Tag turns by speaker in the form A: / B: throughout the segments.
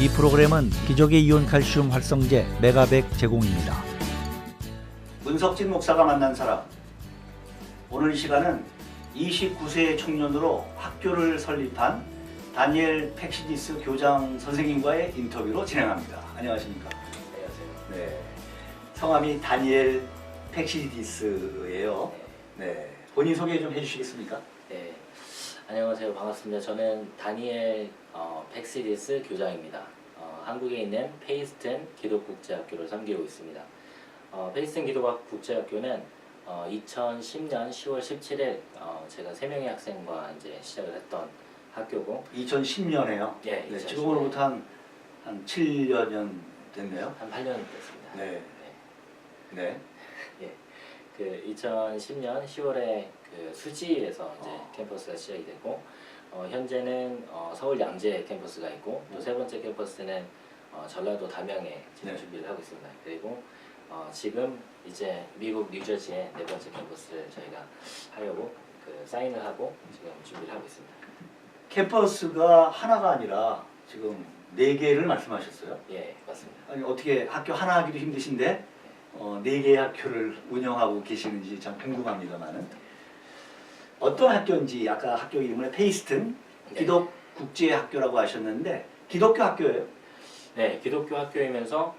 A: 이 프로그램은 기적의 이온 칼슘 활성제 메가백 제공입니다. 문석진 목사가 만난 사람. 오늘 이 시간은 29세의 청년으로 학교를 설립한 다니엘 팩시디스 교장 선생님과의 인터뷰로 진행합니다. 안녕하십니까?
B: 안녕하세요.
A: 네. 성함이 다니엘 팩시디스예요. 네. 본인 소개 좀 해주시겠습니까?
B: 네. 안녕하세요. 반갑습니다. 저는 다니엘 팩시디스 교장입니다. 한국에 있는 페이스튼 기독국제학교를 섬기고 있습니다. 페이스튼 기독국제학교는 2010년 10월 17일 제가 3명의 학생과 이제 시작을 했던 학교고
A: 2010년에요.
B: 네,
A: 네, 지금으로부터 한 7년 됐네요.
B: 한 8년 됐습니다.
A: 네. 네.
B: 예. 그 2010년 10월에 그 수지에서 이제 캠퍼스가 시작이 되고 현재는 서울 양재 캠퍼스가 있고 또 세 번째 캠퍼스는 전라도 담양에 지금
A: 네.
B: 준비를 하고 있습니다. 그리고 지금 이제 미국 뉴저지의 네 번째 캠퍼스를 저희가 하려고 그 사인을 하고 지금 준비를 하고 있습니다.
A: 캠퍼스가 하나가 아니라 지금 4개를 말씀하셨어요.
B: 예, 맞습니다.
A: 아니 어떻게 학교 하나 하기도 힘드신데 4개의 학교를 운영하고 계시는지 참 궁금합니다만은 어떤 학교인지 아까 학교 이름을 페이스튼
B: 네.
A: 기독국제학교라고 하셨는데 기독교 학교예요?
B: 네, 기독교 학교이면서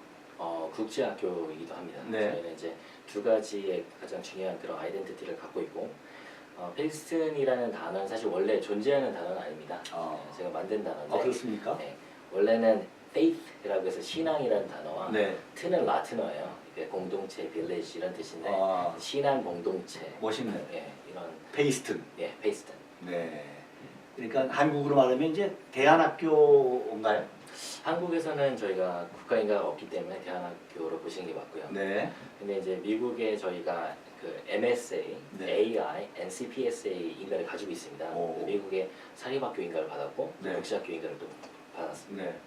B: 국제학교이기도 합니다.
A: 네.
B: 저희는 이제 두 가지의 가장 중요한 그런 아이덴티티를 갖고 있고 페이스튼이라는 단어는 사실 원래 존재하는 단어는 아닙니다. 네, 제가 만든 단어인데
A: 그렇습니까?
B: 네, 원래는 faith라고 해서 신앙이라는 단어와
A: 네.
B: 트는 라틴어예요. 이게 공동체, 빌리지 이런 뜻인데 신앙 공동체.
A: 멋있네.
B: 예, 이런
A: 페이스튼.
B: 예, 페이스튼.
A: 네. 그러니까 한국으로 말하면 이제 대안학교인가요?
B: 한국에서는 저희가 국가인가가 없기 때문에 대안학교로 보시는 게 맞고요.
A: 네.
B: 근데 이제 미국에 저희가 그 MSA,
A: 네.
B: AI, NCPSA 인가를 가지고 있습니다. 미국의 사립학교 인가를 받았고
A: 네.
B: 국제학교 인가를 또 받았습니다.
A: 네.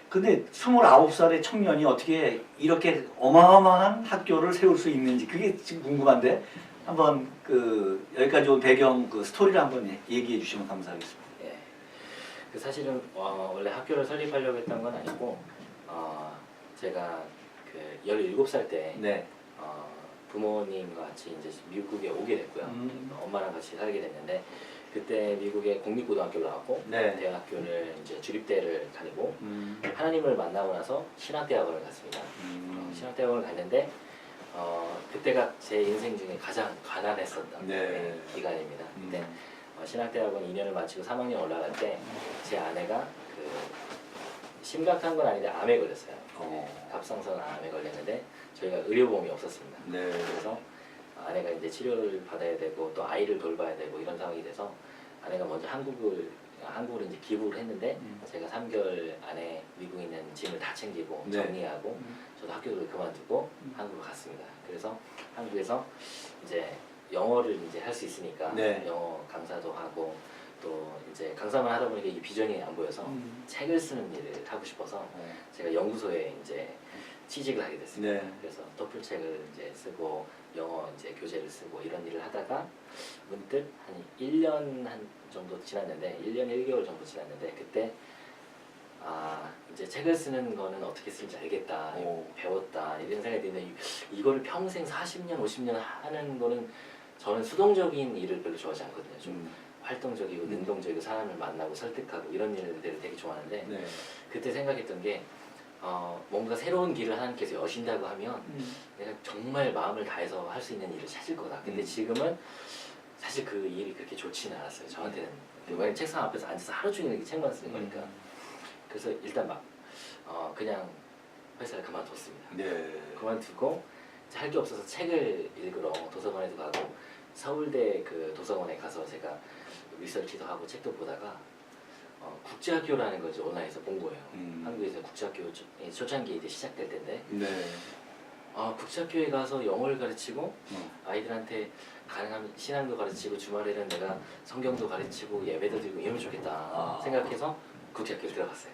A: 근데 29살의 청년이 어떻게 이렇게 어마어마한 학교를 세울 수 있는지 그게 지금 궁금한데 한번 그 여기까지 온 배경 그 스토리를 한번 얘기해 주시면 감사하겠습니다.
B: 예. 그 사실은 원래 학교를 설립하려고 했던 건 아니고 제가 그 17살 때
A: 네.
B: 부모님과 같이 이제 미국에 오게 됐고요. 엄마랑 같이 살게 됐는데 그때 미국의 공립고등학교를 나왔고
A: 네.
B: 대학교를 이제 주립대를 다니고 하나님을 만나고 나서 신학대학원을 갔습니다. 신학대학원을 갔는데 그때가 제 인생 중에 가장 가난했었던
A: 네.
B: 기간입니다. 그때 신학대학원 2년을 마치고 3학년 올라갈 때 제 아내가 그 심각한 건 아닌데 암에 걸렸어요. 갑상선 암에 걸렸는데 저희가 의료보험이 없었습니다.
A: 네.
B: 그래서 아내가 이제 치료를 받아야 되고 또 아이를 돌봐야 되고 이런 상황이 돼서 아내가 먼저 한국으로 이제 기부를 했는데 제가 3개월 안에 미국에 있는 짐을 다 챙기고
A: 네.
B: 정리하고 저도 학교를 그만두고 한국으로 갔습니다. 그래서 한국에서 이제 영어를 이제 할 수 있으니까
A: 네.
B: 영어 강사도 하고 또 이제 강사만 하다 보니까 이 비전이 안 보여서 책을 쓰는 일을 하고 싶어서 제가 연구소에 이제 취직을 하게 됐습니다.
A: 네.
B: 그래서 토플책을 이제 쓰고 영어 이제 교재를 쓰고 이런 일을 하다가 문득 한 1년 한 정도 지났는데 1년 1개월 정도 지났는데 그때 이제 책을 쓰는 거는 어떻게 쓰는지 알겠다, 배웠다 이런 생각이 드는데 이거를 평생 40년, 50년 하는 거는 저는 수동적인 일을 별로 좋아하지 않거든요. 좀 활동적이고 능동적이고 사람을 만나고 설득하고 이런 일들을 되게 좋아하는데
A: 네.
B: 그때 생각했던 게 뭔가 새로운 길을 하나님께서 여신다고 하면 내가 정말 마음을 다해서 할 수 있는 일을 찾을 거다. 근데 지금은 사실 그 일이 그렇게 좋지는 않았어요. 저한테는. 왜냐면 책상 앞에서 앉아서 하루 종일 이렇게 책만 쓰는 거니까. 그래서 일단 막 그냥 회사를 그만뒀습니다.
A: 네.
B: 그만두고 할 게 없어서 책을 읽으러 도서관에도 가고 서울대 그 도서관에 가서 제가 리서치도 하고 책도 보다가 국제학교라는 걸 온라인에서 본 거예요. 한국에서 국제학교 초창기 이제 시작될 때인데
A: 네.
B: 국제학교에 가서 영어를 가르치고 아이들한테 가능하면 신앙도 가르치고 주말에는 내가 성경도 가르치고 예배도 드리고 이러면 좋겠다 생각해서 국제학교에 들어갔어요.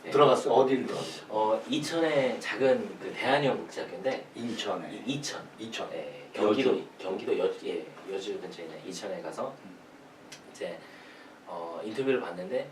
B: 네.
A: 들어갔어요? 어디를 들어갔어요?
B: 이천의 작은 그 대한형 국제학교인데
A: 인천에.
B: 이천.
A: 네.
B: 경기도 여주 근처에 있는 이천에 가서 이제 인터뷰를 봤는데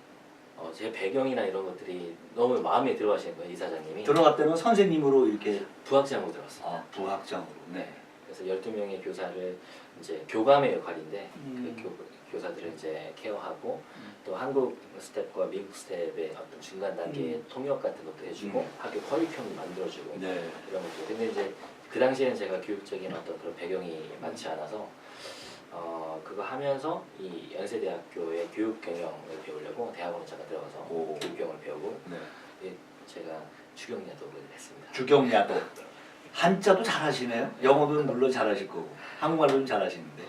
B: 제 배경이나 이런 것들이 너무 마음에 들어하시는 거예요, 이사장님이.
A: 들어갈 때는 선생님으로 이렇게
B: 부학장으로 들어갔습니다.
A: 부학장으로.
B: 네. 그래서 12명의 교사를 이제 교감의 역할인데 그 교사들을 이제 케어하고 또 한국 스텝과 미국 스텝의 어떤 중간 단계의 통역 같은 것도 해주고 학교 커리큘럼 만들어주고
A: 네.
B: 이런 것도. 근데 이제 그 당시에는 제가 교육적인 어떤 그런 배경이 많지 않아서 그거 하면서 이 연세대학교의 교육 경영을 배우려고 대학원에 잠깐 들어가서 교육 경영을 배우고 예, 제가 주경야독을 했습니다.
A: 주경야독. 한자도 잘하시네요. 영어도 물론 잘하실 거고 한국말도 잘하시는데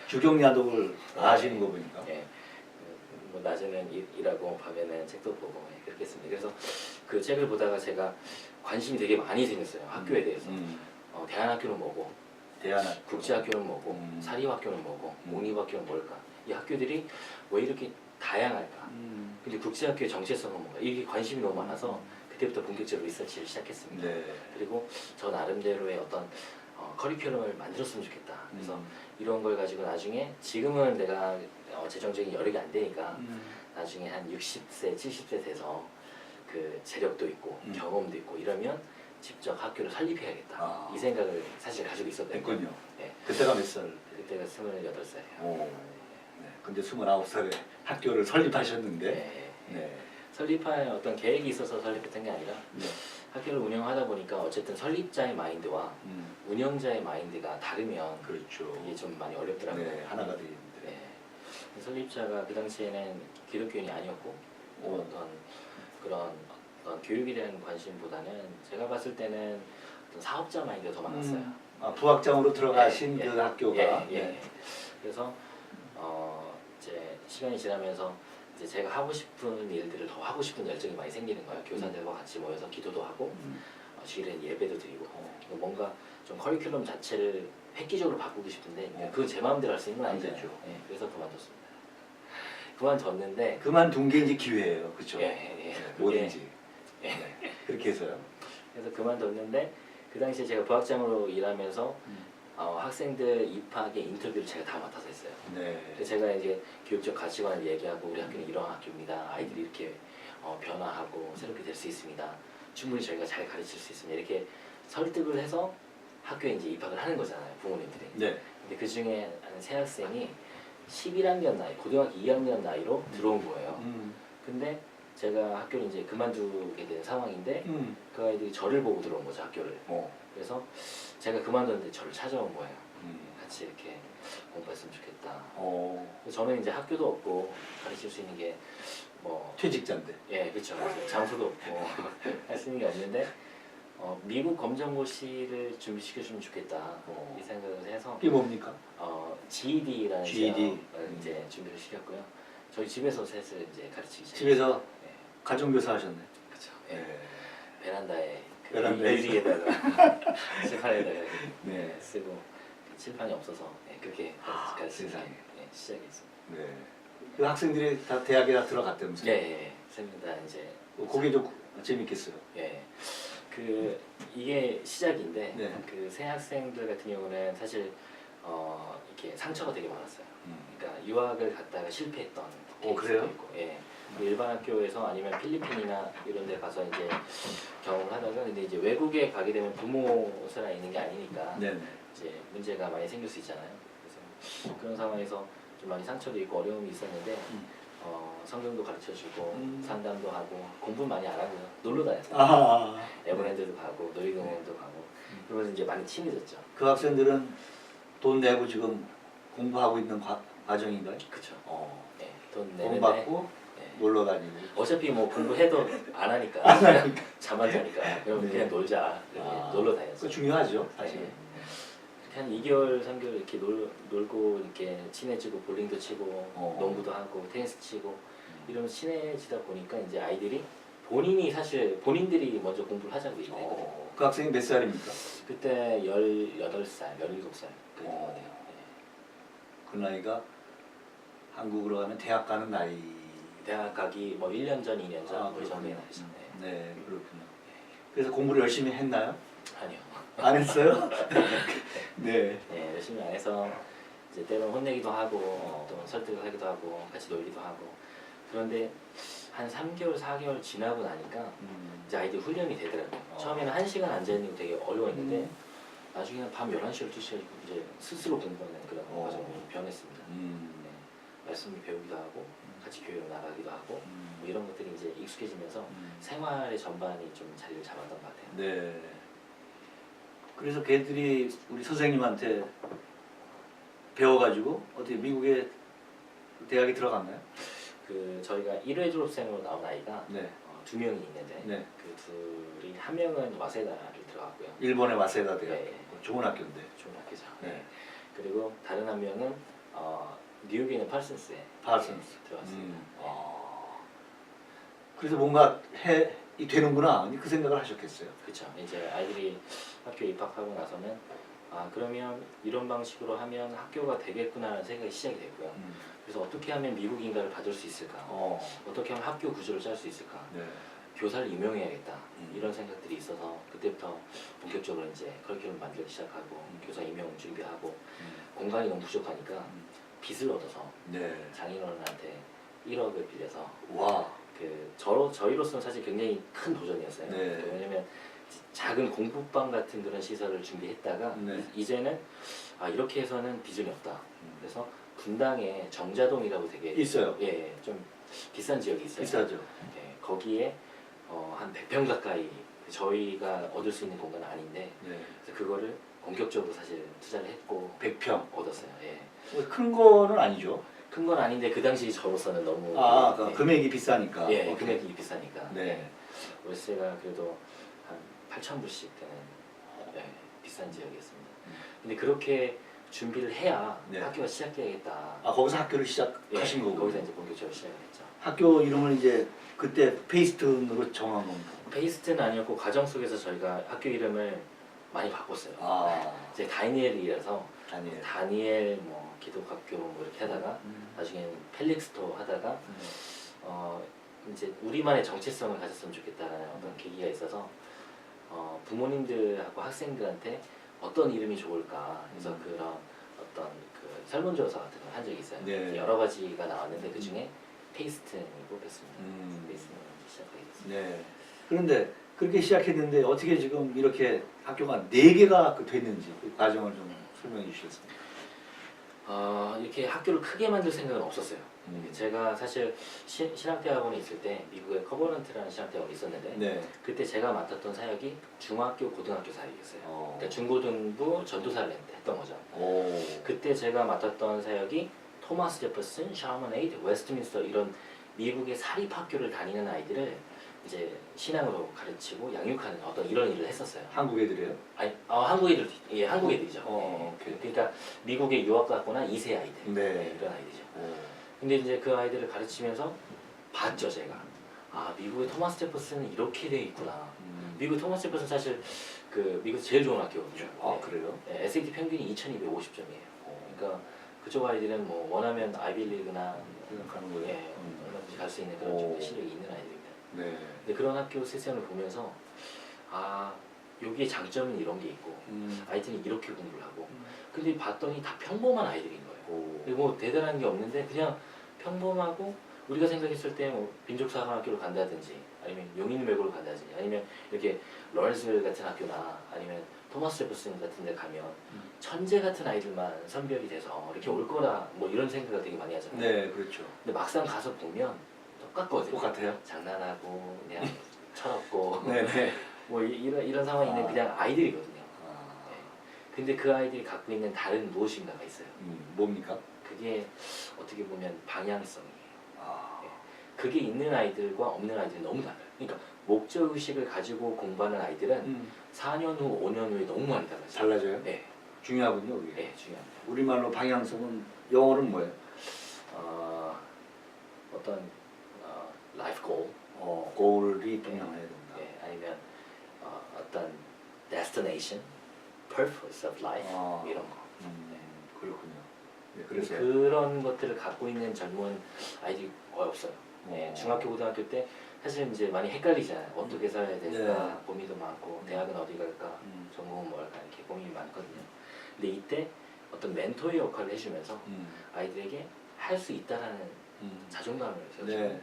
A: 주경야독을 아시는 거 보니까.
B: 예. 뭐 낮에는 일하고 밤에는 책도 보고 그렇게 했습니다. 그래서 그 책을 보다가 제가 관심이 되게 많이 생겼어요. 학교에 대해서. 대안학교는 뭐고,
A: 대안학교.
B: 국제학교는 뭐고, 사립학교는 뭐고, 공립학교는 뭘까? 이 학교들이 왜 이렇게 다양할까? 근데 국제학교의 정체성은 뭔가? 이게 관심이 너무 많아서 그때부터 본격적으로 리서치를 시작했습니다.
A: 네.
B: 그리고 저 나름대로의 어떤 커리큘럼을 만들었으면 좋겠다. 그래서 이런 걸 가지고 나중에 지금은 내가 재정적인 여력이 안 되니까 나중에 한 60세, 70세 돼서 그 재력도 있고 경험도 있고 이러면 직접 학교를 설립해야겠다. 이 생각을 사실 가지고 있었거든요.
A: 했군요.
B: 네.
A: 그때가 몇 살?
B: 그때가 28살이에요.
A: 네. 근데 29살에 학교를 설립하셨는데.
B: 네.
A: 네.
B: 설립할 어떤 계획이 있어서 설립했던 게 아니라
A: 네.
B: 학교를 운영하다 보니까 어쨌든 설립자의 마인드와 운영자의 마인드가 다르면
A: 그렇죠.
B: 이게 좀 많이 어렵더라고요.
A: 네, 하나가 되는데.
B: 네. 설립자가 그 당시에는 기독교인이 아니었고 어떤 그런 어떤 교육에 대한 관심보다는 제가 봤을 때는 어떤 사업자 마인드가 더 많았어요.
A: 부학장으로 들어가신 그 학교가.
B: 예. 그래서 이제 시간이 지나면서 이제 제가 하고 싶은 일들을 더 하고 싶은 열정이 많이 생기는 거예요. 교사들과 같이 모여서 기도도 하고 주일엔 예배도 드리고 뭔가 좀 커리큘럼 자체를 획기적으로 바꾸고 싶은데 그건 제 마음대로 할 수 있는 건
A: 안
B: 아니잖아요.
A: 되죠.
B: 예, 그래서 그만뒀습니다. 그만뒀는데
A: 그만둔 게 이제 기회예요. 그렇죠?
B: 예.
A: 뭐든지.
B: 예.
A: 네. 그렇게 해서요.
B: 그래서 그만뒀는데 그 당시에 제가 부학장으로 일하면서 학생들 입학의 인터뷰를 제가 다 맡아서 했어요.
A: 네.
B: 그래서 제가 이제 교육적 가치관을 얘기하고 우리 학교는 이러한 학교입니다. 아이들이 이렇게 변화하고 새롭게 될 수 있습니다. 충분히 저희가 잘 가르칠 수 있습니다. 이렇게 설득을 해서 학교에 이제 입학을 하는 거잖아요, 부모님들이.
A: 네.
B: 근데 그 중에 한 세 학생이 11학년 나이, 고등학교 2학년 나이로 들어온 거예요. 근데 제가 학교를 이제 그만두게 된 상황인데 그 아이들이 저를 보고 들어온 거죠, 학교를. 그래서 제가 그만뒀는데 저를 찾아온 거예요. 같이 이렇게 공부했으면 좋겠다. 저는 이제 학교도 없고 가르칠 수 있는 게 뭐
A: 퇴직자인데.
B: 예, 그렇죠. 장소도 없고 할 수 있는 게 없는데 미국 검정고시를 준비시켜주면 좋겠다 이 생각을 해서
A: 이게 뭡니까?
B: GED라는
A: GED.
B: 시험을 이제 준비를 시켰고요. 저희 집에서 셋을 이제 가르치기 시작했어요.
A: 집에서
B: 네.
A: 가정교사 하셨네.
B: 그렇죠. 예. 베란다에 그
A: 베란다에
B: 유리에다가 칠판에다가
A: 네.
B: 쓰고 칠판이 없어서 그렇게 가르치기 시작했습니다.
A: 네. 그 학생들이 다 대학에 다 들어갔다면서요?
B: 예. 쌤들 다 이제
A: 그게 좀 재밌겠어요.
B: 예. 그 이게 시작인데
A: 네.
B: 그 새 학생들 같은 경우는 사실 이렇게 상처가 되게 많았어요. 그러니까 유학을 갔다가 실패했던 케이스도
A: 그래요?
B: 있고, 예. 일반 학교에서 아니면 필리핀이나 이런 데 가서 이제 경험을 하다가 근데 이제 외국에 가게 되면 부모 세라 있는 게 아니니까
A: 네네.
B: 이제 문제가 많이 생길 수 있잖아요. 그래서 그런 상황에서 좀 많이 상처도 있고 어려움이 있었는데 성경도 가르쳐주고 상담도 하고 공부 많이 안 하고요. 놀러 다녔어요. 에버랜드도 가고 놀이동원도 가고 그러면서 이제 많이 친해졌죠.
A: 그 학생들은 돈 내고 지금 공부하고 있는 과정인가요?
B: 그렇죠.
A: 네.
B: 돈
A: 돈
B: 내는데
A: 받고
B: 네.
A: 놀러 다니고.
B: 어차피 뭐 공부해도 안 하니까 잠만 자니까 그럼 그냥 놀자 이렇게 놀러 다녔어요.
A: 그거 중요하죠, 사실.
B: 네. 한 2개월, 3개월 이렇게 놀고 이렇게 친해지고 볼링도 치고 농구도 하고 테니스 치고 이러면서 친해지다 보니까 이제 아이들이 본인들이 먼저 공부를 하자고 얘기를 했거든요.
A: 그 학생이 몇 살입니까?
B: 그때 18살, 17살 그랬던 것 같아요.
A: 그 나이가 한국으로 가면 대학 가는 나이.
B: 대학 가기 뭐 1년 전, 2년 전 뭐 이 정도의 나이죠.
A: 네, 그렇군요. 그래서 공부를 열심히 했나요?
B: 아니요.
A: 안 했어요? 네.
B: 네, 열심히 안 해서 이제 때론 혼내기도 하고 또 설득을 하기도 하고 같이 놀기도 하고 그런데 한 3개월, 4개월 지나고 나니까 이제 아이들 훈련이 되더라고요. 처음에는 1시간 앉아있는 거 되게 어려워했는데 나중에는 밤 11시, 12시에 이제 스스로 공부하는 그런 과정이 변했습니다. 네. 말씀을 배우기도 하고 같이 교회로 나가기도 하고 뭐 이런 것들이 이제 익숙해지면서 생활의 전반이 좀 자리를 잡았던 것 같아요.
A: 네. 그래서 걔들이 우리 선생님한테 배워가지고 어떻게 미국에 대학에 들어갔나요?
B: 그 저희가 1회 졸업생으로 나온 아이가
A: 네.
B: 2명이 있는데
A: 네.
B: 그 둘이 한 명은 와세다를 들어갔고요.
A: 일본의 와세다 대학.
B: 네.
A: 좋은 학교인데.
B: 좋은 학교죠.
A: 네.
B: 네. 그리고 다른 한 명은 뉴욕에 있는 팔슨스에
A: 팔슨스.
B: 들어갔습니다. 네.
A: 그래서 뭔가 되는구나 그 생각을 하셨겠어요.
B: 그렇죠. 이제 아이들이 학교에 입학하고 나서는 그러면 이런 방식으로 하면 학교가 되겠구나라는 생각이 시작이 됐고요. 그래서 어떻게 하면 미국 인가를 받을 수 있을까? 어떻게 하면 학교 구조를 짤 수 있을까?
A: 네.
B: 교사를 임용해야겠다. 이런 생각들이 있어서 그때부터 본격적으로 이제 커리큘럼 만들기 시작하고 교사 임용 준비하고 공간이 너무 부족하니까 빚을 얻어서
A: 네.
B: 장인어른한테 1억을 빌려서
A: 와.
B: 저희로서는 사실 굉장히 큰 도전이었어요.
A: 네.
B: 왜냐면 작은 공부방 같은 그런 시설을 준비했다가
A: 네.
B: 이제는 이렇게 해서는 비전이 없다. 그래서 분당에 정자동이라고 되게
A: 있어요.
B: 예, 좀 비싼 지역이 있어요.
A: 비싸죠.
B: 예, 거기에 한 100평 가까이 저희가 얻을 수 있는 공간은 아닌데
A: 네.
B: 그래서 그거를 본격적으로 사실 투자를 했고
A: 100평.
B: 얻었어요. 예.
A: 큰 거는 아니죠.
B: 큰 건 아닌데 그 당시 저로서는 너무
A: 그
B: 예,
A: 금액이 비싸니까.
B: 예,
A: 오케이.
B: 금액이 비싸니까.
A: 네.
B: 예. 월세가 그래도 한 8,000불씩 되는 비싼 지역이었습니다. 근데 그렇게 준비를 해야
A: 네.
B: 학교가 시작돼야겠다.
A: 거기서 학교를 시작하신
B: 예,
A: 거고.
B: 거기서 이제 본격적으로 시작을 했죠.
A: 학교 이름을 이제 그때 페이스턴으로 정한 겁니다.
B: 페이스트는 아니었고 과정 속에서 저희가 학교 이름을 많이 바꿨어요. 이제 다니엘이라서
A: 아니에요.
B: 다니엘 뭐 기독학교 뭐 이렇게 하다가 나중에는 펠릭스토 하다가 이제 우리만의 정체성을 가졌으면 좋겠다라는 어떤 계기가 있어서 부모님들하고 학생들한테 어떤 이름이 좋을까 해서 그런 어떤 그 설문조사 같은 걸 한 적이 있어요.
A: 네.
B: 여러 가지가 나왔는데 그 중에 페이스튼이 뽑혔습니다.
A: 음.
B: 페이스튼을 시작하게 됐습니다.
A: 네. 그런데 그렇게 시작했는데 어떻게 지금 이렇게 학교가 4개가 됐는지 그 과정을 좀 설명해 주시겠습니까?
B: 이렇게 학교를 크게 만들 생각은 없었어요. 제가 사실 신학대학원에 있을 때 미국의 커버넌트라는 신학대학원이 있었는데
A: 네.
B: 그때 제가 맡았던 사역이 중학교, 고등학교 사역이었어요. 그러니까 중고등부 전도사를 했던 거죠. 그때 제가 맡았던 사역이 토마스 제퍼슨, 샤머네이드, 웨스트민스터 이런 미국의 사립학교를 다니는 아이들을 이제 신앙으로 가르치고 양육하는 어떤 이런 일을 했었어요.
A: 한국 애들이에요?
B: 아니, 한국 애들, 예, 한국 애들이죠.
A: 오케이.
B: 그러니까 미국에 유학 갔거나 2세 아이들,
A: 네.
B: 이런 아이들이죠. 근데 이제 그 아이들을 가르치면서 봤죠, 제가. 미국의 토마스 제퍼슨은 이렇게 돼 있구나. 미국 토마스 제퍼슨 사실 그 미국에서 제일 좋은 학교거든요.
A: 그래요?
B: 네, SAT 평균이 2,250점이에요. 그러니까 그쪽 아이들은 뭐 원하면 아이빌리그나
A: 생각하는 거예요.
B: 예, 얼마든지 갈 수 있는 그런 정도의 실력이 있는 아이들입니다.
A: 네.
B: 근데 그런 학교 세션을 보면서 여기에 장점은 이런 게 있고 아이들이 이렇게 공부를 하고 근데 봤더니 다 평범한 아이들인 거예요. 그리고 뭐 대단한 게 없는데 그냥 평범하고 우리가 생각했을 때 뭐 민족사관학교를 간다든지 아니면 용인외고를 간다든지 아니면 이렇게 러렌스빌 같은 학교나 아니면 토마스 제퍼슨 같은 데 가면 천재 같은 아이들만 선별이 돼서 이렇게 올 거라 뭐 이런 생각을 되게 많이 하잖아요.
A: 네, 그렇죠.
B: 근데 막상 가서 보면 똑같거든요.
A: 똑같아요?
B: 장난하고 그냥 철없고
A: 네네.
B: 뭐 이런 상황이 있는 그냥 아이들이거든요. 네. 근데 그 아이들이 갖고 있는 다른 무엇인가가 있어요.
A: 뭡니까?
B: 그게 어떻게 보면 방향성이에요. 네. 그게 있는 아이들과 없는 아이들이 너무 달라요. 그러니까 목적의식을 가지고 공부하는 아이들은 4년 후, 5년 후에 너무 많이 달라져요.
A: 달라져요?
B: 네.
A: 중요하군요, 그게.
B: 네, 중요합니다.
A: 우리말로 방향성은 영어로는 뭐예요?
B: 어떤 life goal,
A: goal이 분명해야 된다.
B: 네, 아니면 어떤 destination, purpose of life 이런 거.
A: 그렇군요. 네, 그래서
B: 그런 것들을 갖고 있는 젊은 아이들이 없어요. 네, 중학교, 고등학교 때 사실 이제 많이 헷갈리잖아요. 어떻게 살아야 될까,
A: 네.
B: 고민도 많고, 대학은 어디 갈까, 전공은 뭐 할까 이렇게 고민이 많거든요. 근데 이때 어떤 멘토의 역할을 해주면서 아이들에게 할 수 있다라는 자존감을 세워주고
A: 네.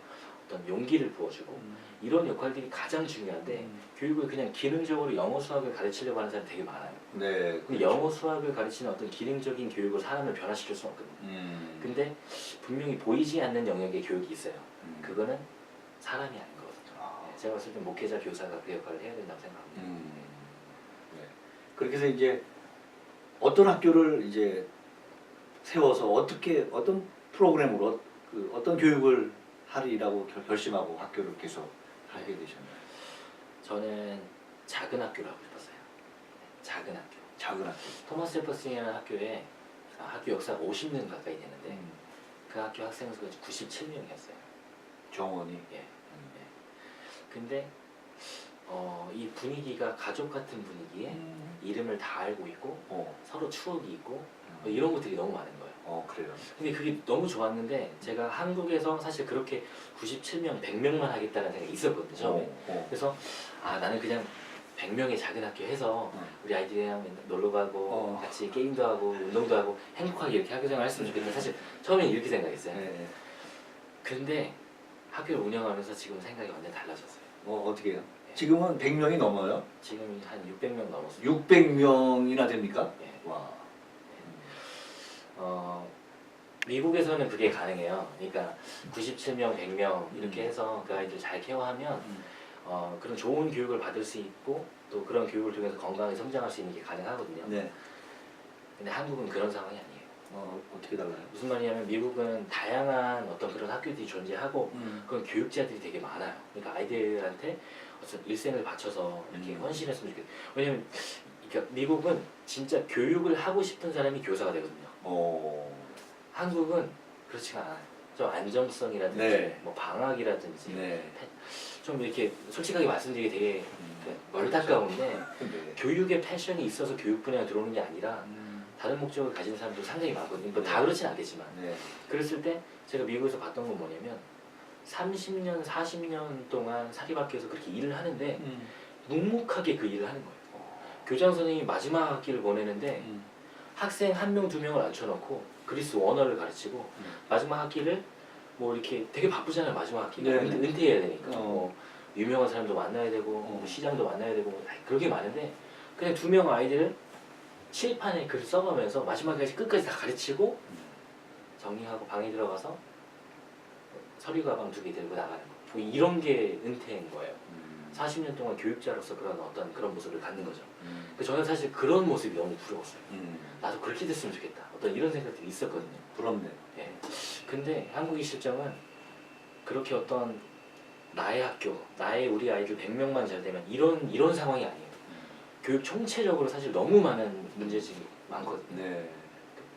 B: 어떤 용기를 부어주고 이런 역할들이 가장 중요한데 교육을 그냥 기능적으로 영어 수학을 가르치려고 하는 사람이 되게 많아요.
A: 네.
B: 근데 영어 수학을 가르치는 어떤 기능적인 교육으로 사람을 변화시킬 수는 없거든요. 근데 분명히 보이지 않는 영역의 교육이 있어요. 그거는 사람이 아닌 거거든요. 네, 제가 봤을 때 목회자, 교사가 그 역할을 해야 된다고 생각합니다.
A: 네. 그렇게 해서 이제 어떤 학교를 이제 세워서 어떤 프로그램으로 어떤 교육을 하리라고 결심하고 학교를 계속 하게 되셨나요?
B: 저는 작은 학교를 하고 싶었어요. 작은 학교.
A: 작은 학교.
B: 토마스 제퍼슨이라는 학교에 학교 역사가 50년 가까이 되는데 그 학교 학생 수가 97명이었어요.
A: 정원이.
B: 예. 예. 근데 이 분위기가 가족 같은 분위기에 이름을 다 알고 있고 서로 추억이 있고 뭐 이런 것들이 너무 많은 거예요.
A: 그래요.
B: 근데 그게 너무 좋았는데 제가 한국에서 사실 그렇게 97명, 100명만 하겠다는 생각이 있었거든요. 처음에. 그래서 나는 그냥 100명의 작은 학교 해서 우리 아이들이랑 맨날 놀러 가고 같이 게임도 하고 운동도 하고 행복하게 이렇게 학교 생활 했으면 좋겠다. 사실 처음에는 이렇게 생각했어요.
A: 네.
B: 근데 학교를 운영하면서 지금 생각이 완전 달라졌어요.
A: 어떻게 해요? 지금은 100명이 넘어요?
B: 지금 한 600명 넘었어요.
A: 600명이나 됩니까?
B: 예.
A: 와.
B: 미국에서는 그게 가능해요. 그러니까 97명, 100명 이렇게 해서 그 아이들 잘 케어하면 그런 좋은 교육을 받을 수 있고 또 그런 교육을 통해서 건강하게 성장할 수 있는 게 가능하거든요.
A: 네.
B: 근데 한국은 그런 상황이 아니에요.
A: 어떻게 달라요?
B: 무슨 말이냐면 미국은 다양한 어떤 그런 학교들이 존재하고 그런 교육자들이 되게 많아요. 그러니까 아이들한테 어떤 일생을 바쳐서 이렇게 헌신했으면 좋겠어요. 왜냐면 그러니까 미국은 진짜 교육을 하고 싶은 사람이 교사가 되거든요. 한국은 그렇지가 않아요. 좀 안정성이라든지
A: 네.
B: 뭐 방학이라든지
A: 네.
B: 좀 이렇게 솔직하게 말씀드리기 되게 안타까운데
A: 네.
B: 교육에 패션이 있어서 교육 분야에 들어오는 게 아니라 다른 목적을 가진 사람도 상당히 많거든요. 뭐 다 그렇진 않겠지만
A: 네.
B: 그랬을 때 제가 미국에서 봤던 건 뭐냐면 30년, 40년 동안 사립학교에서 그렇게 일을 하는데 묵묵하게 그 일을 하는 거예요. 교장 선생님이 마지막 학기를 보내는데 학생 한 명, 두 명을 앉혀놓고 그리스 원어를 가르치고 마지막 학기를 뭐 이렇게 되게 바쁘잖아요. 마지막 학기가
A: 네.
B: 은퇴해야 되니까 뭐 유명한 사람도 만나야 되고 뭐 시장도 만나야 되고 그렇게 많은데 그냥 2명 아이들을 칠판에 글을 써가면서 마지막까지 끝까지 다 가르치고 정리하고 방에 들어가서 서류 가방 2개 들고 나가는 거. 뭐 이런 게 은퇴인 거예요. 40년 동안 교육자로서 그런 어떤 그런 모습을 갖는 거죠. 저는 사실 그런 모습이 너무 부러웠어요. 나도 그렇게 됐으면 좋겠다. 어떤 이런 생각들이 있었거든요.
A: 부럽네.
B: 예. 근데 한국의 실정은 그렇게 어떤 나의 학교, 나의 우리 아이들 100명만 잘 되면 이런 상황이 아니에요. 교육 총체적으로 사실 너너무 많은 문제점이 많거든요.
A: 네.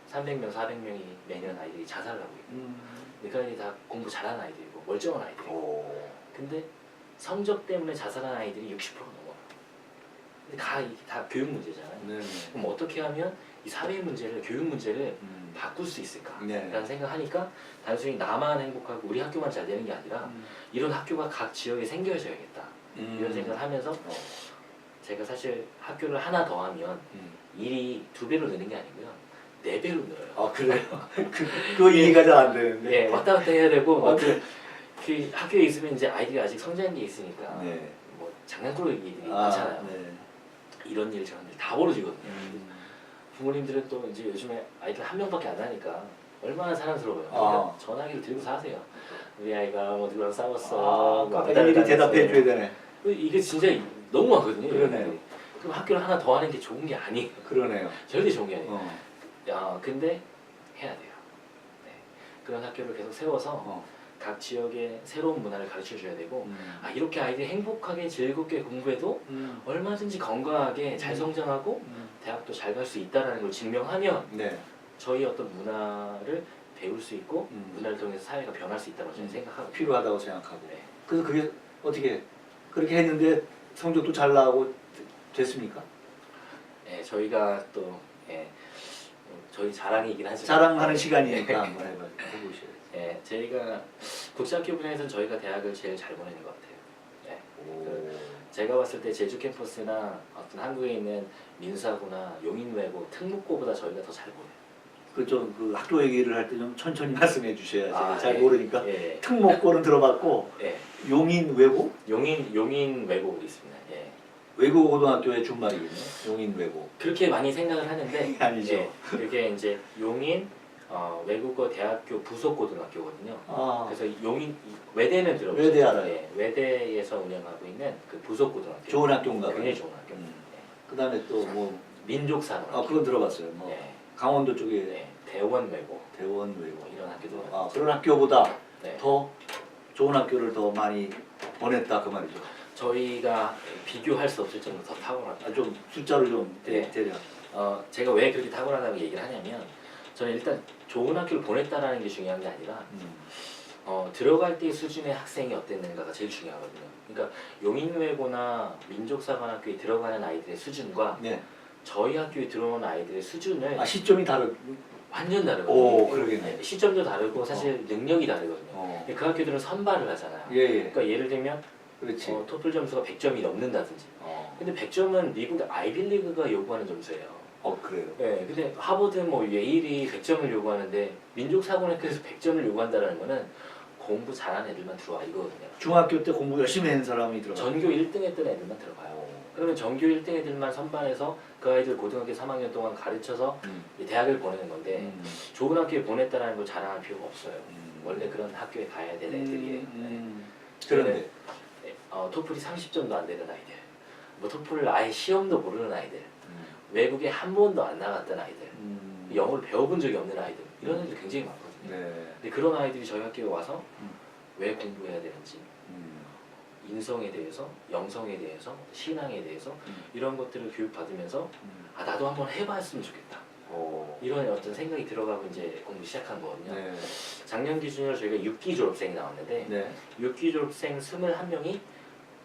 B: 300명, 400명이 매년 아이들이 자살을 하고 있고 그 아이들이 다 공부 잘하는 아이들이고 멀쩡한 아이들이고 근데 성적 때문에 자살하는 아이들이 60%가 넘어요. 근데 다 교육 문제잖아요.
A: 네.
B: 그럼 어떻게 하면 이 사회 문제를, 교육 문제를 바꿀 수 있을까?
A: 네.
B: 라는 생각하니까 단순히 나만 행복하고 우리 학교만 잘 되는 게 아니라 이런 학교가 각 지역에 생겨져야겠다. 이런 생각을 하면서 제가 사실 학교를 하나 더 하면 일이 2배로 느는 게 아니고요. 4배로 늘어요.
A: 그래요? 그 이해가 잘 안 되는데.
B: 네, 왔다 갔다 해야 되고 그 학교에 있으면 이제 아이들이 아직 성장기 있으니까
A: 네.
B: 뭐 장난꾸러기들이 많잖아요.
A: 네.
B: 이런 일 저런 일 다 벌어지거든요. 부모님들은 또 이제 요즘에 아이들 1명밖에 안 나니까 얼마나 사랑스러워요. 그러니까 전화기를 들고 사세요. 우리 아이가 뭐 누구랑 싸웠어. 뭐
A: 일일이 대답해 줘야 되네.
B: 이게 진짜 너무 많거든요.
A: 그러네요.
B: 그럼 학교를 하나 더 하는 게 좋은 게 아니에요.
A: 그러네요.
B: 절대 좋은 게 아니에요. 근데 해야 돼요. 네. 그런 학교를 계속 세워서 각 지역의 새로운 문화를 가르쳐 줘야 되고 이렇게 아이들이 행복하게 즐겁게 공부해도 얼마든지 건강하게 잘 성장하고 대학도 잘 갈 수 있다는 걸 증명하면
A: 네.
B: 저희 어떤 문화를 배울 수 있고 문화를 통해서 사회가 변할 수 있다고 저는 생각하고
A: 필요하다고 생각하고.
B: 네.
A: 그래서 그게 어떻게 그렇게 했는데 성적도 잘 나오고 됐습니까?
B: 네, 저희가 또 저희 자랑이긴 하지만
A: 자랑하는 시간이니까 한번 해보셔야죠.
B: 네, 저희가 국제학교 분야에서는 저희가 대학을 제일 잘 보내는 것 같아요. 네. 제가 봤을 때 제주 캠퍼스나 어떤 한국에 있는 민사고나 용인외고 특목고보다 저희가 더 잘 보내요.
A: 그 좀 그 학교 얘기를 할 때 좀 천천히 말씀해 주셔야지. 잘
B: 예.
A: 모르니까.
B: 예.
A: 특목고는 들어봤고
B: 예.
A: 용인 외고?
B: 용인 외고 있습니다. 예.
A: 외고 고등학교의 준말이겠네. 용인 외고.
B: 그렇게 많이 생각을 하는데
A: 아니죠.
B: 예. 그게 이제 용인 외국어 대학교 부속 고등학교거든요.
A: 아,
B: 그래서 용인 외대는 들어보셨죠?
A: 외대 알아요.
B: 예. 외대에서 운영하고 있는 그 부속 고등학교.
A: 좋은 학교인가 봐요.
B: 굉장히 좋은 학교.
A: 그다음에 또 뭐
B: 민족사관.
A: 그건 들어봤어요. 뭐
B: 예.
A: 강원도 쪽에
B: 네. 대원 외고
A: 대원 외고.
B: 뭐 이런 학교도
A: 그런 학교보다
B: 네.
A: 더 좋은 학교를 더 많이 보냈다 그 말이죠.
B: 저희가 비교할 수 없을 정도로 더 탁월합니다.
A: 좀 숫자를 좀
B: 네.
A: 대략.
B: 제가 왜 그렇게 탁월하다고 얘기를 하냐면 저는 일단 좋은 학교를 보냈다라는 게 중요한 게 아니라 들어갈 때 수준의 학생이 어땠는가가 제일 중요하거든요. 그러니까 용인외고나 민족사관학교에 들어가는 아이들의 수준과
A: 네.
B: 저희 학교에 들어오는 아이들의 수준을
A: 시점이 다르.
B: 완전 다르거든요.
A: 오, 그러겠네.
B: 시점도 다르고 사실 능력이 다르거든요. 그 학교들은 선발을 하잖아요.
A: 예.
B: 그러니까 예를 들면
A: 그렇지.
B: 토플 점수가 100점이 넘는다든지. 근데 100점은 미국 아이빌리그가 요구하는 점수예요.
A: 그래요.
B: 네, 근데 하버드 뭐 예일이 100점을 요구하는데 민족사관학교에서 100점을 요구한다는 거는 공부 잘하는 애들만 들어와 이거거든요.
A: 중학교 때 공부 열심히 한 사람이 들어가.
B: 전교 1등 했던 애들만 들어가요. 그러면 전교 1등 애들만 선발해서 그 아이들 고등학교 3학년 동안 가르쳐서 대학을 보내는 건데 좋은 학교에 보냈다는 걸 자랑할 필요가 없어요. 원래 그런 학교에 가야 되는 애들이에요.
A: 그런데
B: 토플이 30점도 안 되는 아이들, 뭐 토플을 아예 시험도 모르는 아이들, 외국에 한 번도 안 나갔던 아이들, 영어를 배워본 적이 없는 아이들 이런 애들 굉장히 많거든요.
A: 네.
B: 근데 그런 아이들이 저희 학교에 와서 왜 공부해야 되는지, 인성에 대해서, 영성에 대해서, 신앙에 대해서 이런 것들을 교육받으면서 나도 한번 해봤으면 좋겠다. 이런 어떤 생각이 들어가고 이제 공부 시작한 거거든요.
A: 네.
B: 작년 기준으로 저희가 6기 졸업생이 나왔는데
A: 네.
B: 6기 졸업생 21명이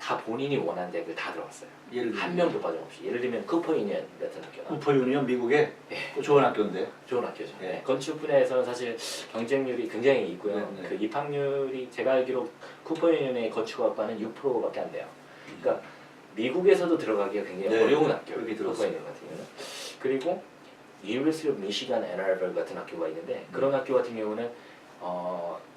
B: 다 본인이 원하는 대학을 다 들어갔어요.
A: 예를
B: 한 명도 빠짐없이. 예를 들면 쿠퍼 유니언 같은 학교.
A: 쿠퍼 유니언 미국의
B: 네.
A: 좋은 학교인데.
B: 좋은 학교죠.
A: 네.
B: 네. 건축 분야에서는 사실 경쟁률이 굉장히 있고요.
A: 네, 네.
B: 그 입학률이 제가 알기로 쿠퍼 유니언의 건축학과는 6%밖에 안 돼요. 그러니까 미국에서도 들어가기가 굉장히
A: 네.
B: 어려운 학교.
A: 그렇게
B: 쿠퍼
A: 들었어요.
B: 유니언 같은 경우는. 그리고 University of Michigan Ann Arbor 같은 학교가 있는데 그런 학교 같은 경우는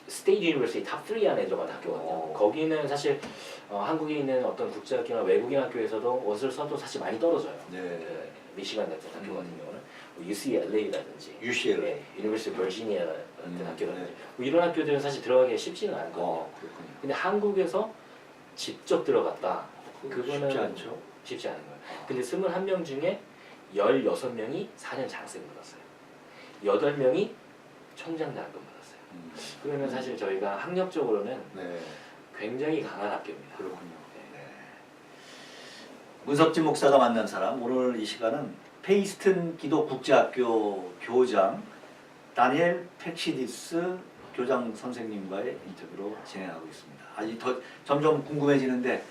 B: 스테이트 유니버시티 탑 3 안에 들어가는 학교거든요. 거기는 사실 한국에 있는 어떤 국제학교나 외국인 학교에서도 옷을 써도 사실 많이 떨어져요.
A: 네.
B: 그 미시간 같은 학교 같은 경우는 뭐 UCLA라든지
A: UCLA.
B: University of Virginia 같은 학교라든지
A: 네.
B: 뭐 이런 학교들은 사실 들어가기가 쉽지는 않거든요.
A: 그렇군요.
B: 근데 한국에서 직접 들어갔다. 그거는
A: 쉽지 않죠.
B: 쉽지 않은 거예요. 근데 21명 중에 16명이 4년 장학금 받았어요. 8명이 총장장학금 받았어요. 그러면 사실 저희가 학력적으로는
A: 네.
B: 굉장히 강한 학교입니다.
A: 그렇군요. 네. 문석진 목사가 만난 사람, 오늘 이 시간은 페이스튼 기독국제학교 교장 다니엘 팩시디스 교장 선생님과의 인터뷰로 진행하고 있습니다. 아직 더 점점 궁금해지는데,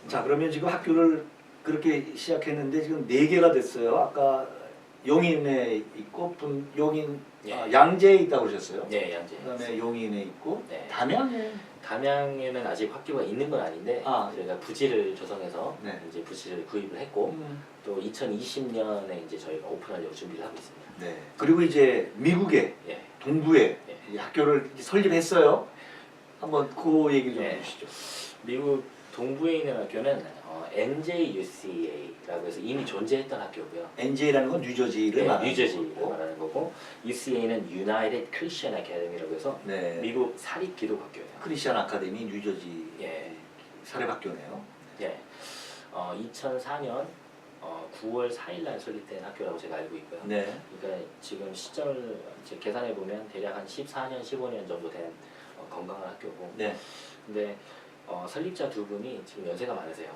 A: 자 그러면 지금 학교를 그렇게 시작했는데 지금 4개가 됐어요. 아까 용인에 있고 용인
B: 예.
A: 양재에 있다고 그러셨어요.
B: 네, 양재.
A: 그다음에 용인에 있고
B: 네.
A: 담양에
B: 담양에는 아직 학교가 있는 건 아닌데 저희가 부지를 조성해서
A: 네.
B: 이제 부지를 구입을 했고 또 2020년에 이제 저희가 오픈하려고 준비를 하고 있습니다.
A: 네. 그리고 이제 미국에
B: 예.
A: 동부에
B: 예.
A: 이 학교를 설립했어요. 한번 그 얘기 좀
B: 네.
A: 해주시죠.
B: 미국 동부에 있는 학교는 NJUCA라고 해서 이미 존재했던 학교고요.
A: NJ라는 건 뉴저지를 말하는
B: 뉴저지를
A: 거고.
B: 말하는 거고 UCA는 United Christian Academy라고 해서
A: 네.
B: 미국 사립 기독학교예요.
A: 크리스천 아카데미 뉴저지
B: 예.
A: 사립학교네요.
B: 예. 2004년 9월 4일 날 설립된 학교라고 제가 알고 있고요.
A: 네.
B: 그러니까 지금 시점을 이제 계산해 보면 대략 한 14년, 15년 정도 된 건강한 학교고.
A: 네.
B: 근데 설립자 두 분이 지금 연세가 많으세요.